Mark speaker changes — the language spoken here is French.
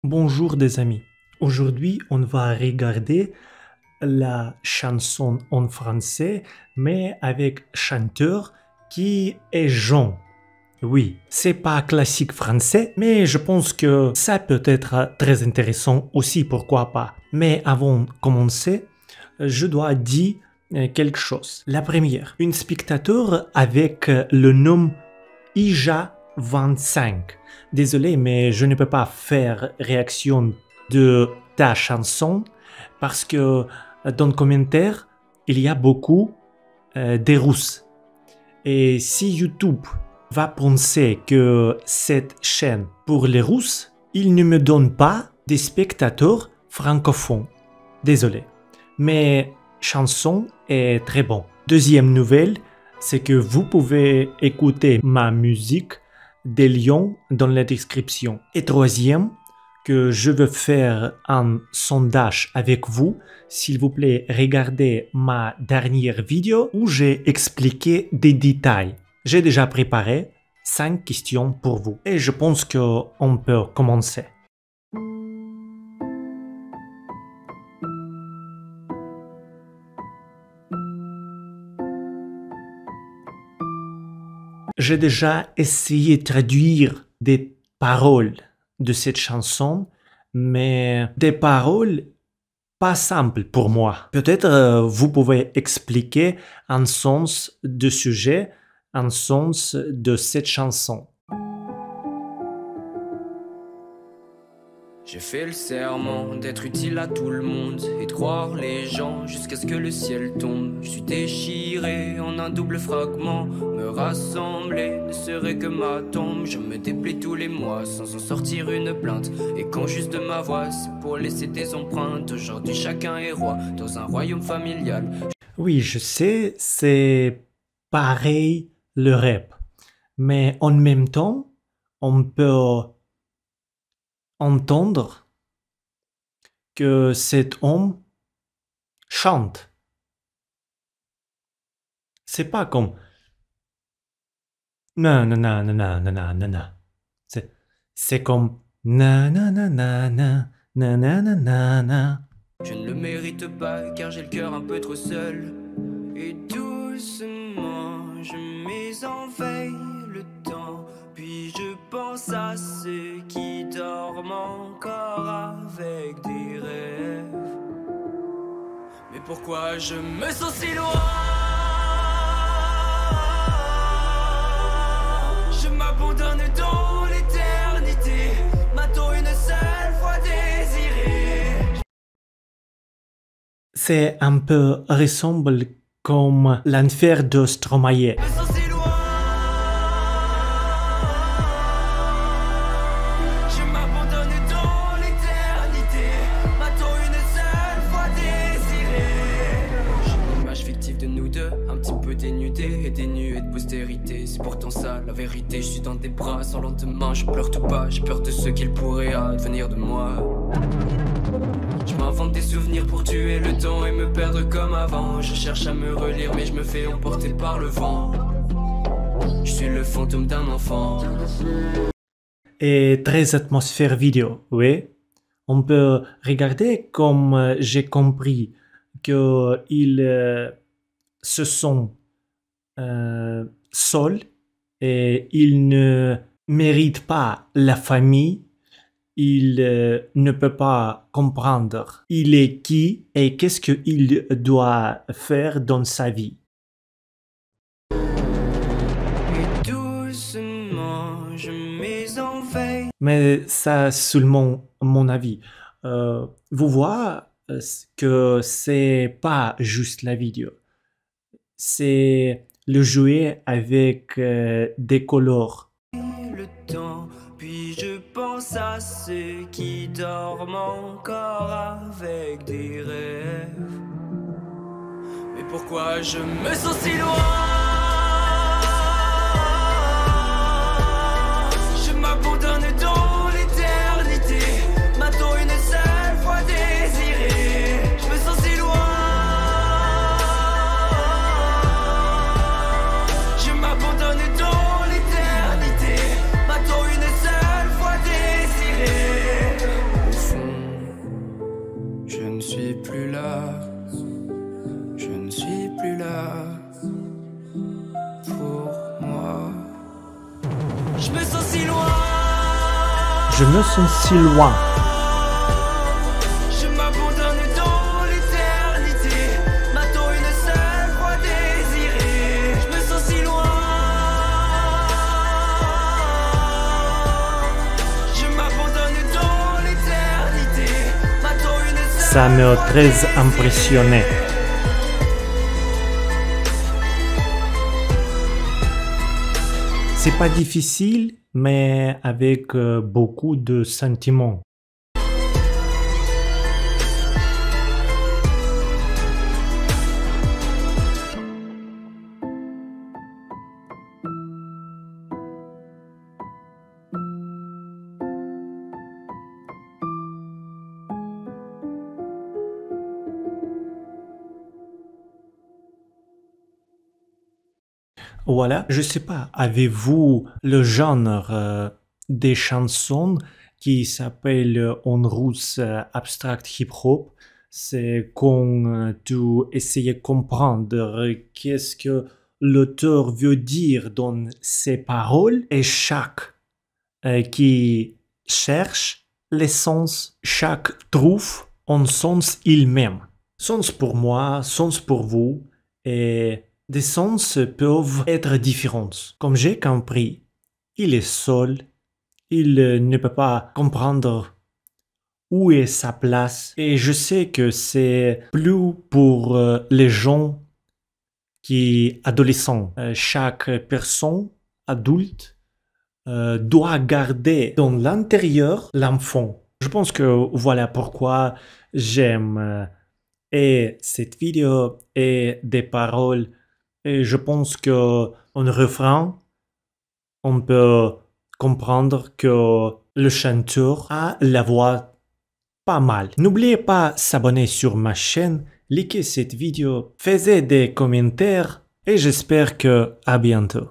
Speaker 1: Bonjour des amis. Aujourd'hui, on va regarder la chanson en français, mais avec chanteur qui est Jean. Oui, c'est pas classique français, mais je pense que ça peut être très intéressant aussi, pourquoi pas. Mais avant de commencer, je dois dire quelque chose. La première, une spectateur avec le nom Ija25. Désolé, mais je ne peux pas faire réaction de ta chanson parce que dans le commentaire, il y a beaucoup des Russes. Et si YouTube va penser que cette chaîne pour les Russes, il ne me donne pas des spectateurs francophones. Désolé. Mais chanson est très bon. Deuxième nouvelle, c'est que vous pouvez écouter ma musique des liens dans la description. Et troisième, que je veux faire un sondage avec vous. S'il vous plaît, regardez ma dernière vidéo où j'ai expliqué des détails. J'ai déjà préparé 5 questions pour vous. Et je pense qu'on peut commencer. J'ai déjà essayé de traduire des paroles de cette chanson, mais des paroles pas simples pour moi. Peut-être vous pouvez expliquer un sens de sujet, un sens de cette chanson.
Speaker 2: J'ai fait le serment d'être utile à tout le monde et de croire les gens jusqu'à ce que le ciel tombe. Je suis déchiré en un double fragment. Me rassembler ne serait que ma tombe. Je me déplais tous les mois sans en sortir une plainte. Et quand juste de ma voix, c'est pour laisser des empreintes. Aujourd'hui chacun est roi dans un royaume familial.
Speaker 1: Oui, je sais, c'est pareil le rap. Mais en même temps, on peut entendre que cet homme chante. C'est pas comme na na na na na na na na na. C'est comme na na na na na na na na na na.
Speaker 2: Je ne le mérite pas car j'ai le cœur un peu trop seul. Et doucement je mets en veille le temps. Puis je pense à ceux qui dorment encore avec des rêves. Mais pourquoi je me sens si loin? Je m'abandonne dans l'éternité. M'a-t-on une seule fois désiré?
Speaker 1: C'est un peu ressemble comme l'enfer de Stromae.
Speaker 2: Et dénué de postérité, c'est pourtant ça la vérité. Je suis dans tes bras sans lendemain, je pleure tout bas. J'ai peur de ce qu'il pourrait advenir de moi. Je m'invente des souvenirs pour tuer le temps et me perdre comme avant. Je cherche à me relire mais je me fais emporter par le vent. Je suis le fantôme d'un enfant.
Speaker 1: Et très atmosphère vidéo, oui. On peut regarder comme j'ai compris qu'ils se sont seul et il ne mérite pas la famille, il ne peut pas comprendre il est qui et qu'est-ce qu'il doit faire dans sa vie.
Speaker 2: Et doucement, je mets en veille.
Speaker 1: Mais ça seulement mon avis. Vous voyez que c'est pas juste la vidéo. C'est le jouer avec des couleurs.
Speaker 2: Le temps, puis je pense à ceux qui dorment encore avec des rêves. Mais pourquoi je me sens si loin? Je m'abandonne dans l'éternité. M'a-t-on une seule fois désiré? Je me sens si loin.
Speaker 1: Je me sens si loin.
Speaker 2: Je m'abandonne dans l'éternité, m'attend une seule fois désirée. Je me sens si loin. Je m'abandonne dans l'éternité, m'attend une seule.
Speaker 1: Ça m'a très impressionné. C'est pas difficile, mais avec beaucoup de sentiments. Voilà, je sais pas, avez-vous le genre des chansons qui s'appelle en russe abstract hip-hop? C'est quand tu essayes de comprendre qu'est-ce que l'auteur veut dire dans ses paroles et chaque qui cherche l'essence, chaque trouve un sens il-même. Sens pour moi, sens pour vous, et des sens peuvent être différents. Comme j'ai compris, il est seul, il ne peut pas comprendre où est sa place, et je sais que c'est plus pour les gens qui adolescents. Chaque personne adulte doit garder dans l'intérieur l'enfant. Je pense que voilà pourquoi j'aime et cette vidéo et des paroles. Et je pense que en refrain, on peut comprendre que le chanteur a la voix pas mal. N'oubliez pas de s'abonner sur ma chaîne, likez cette vidéo, faites des commentaires et j'espère que à bientôt.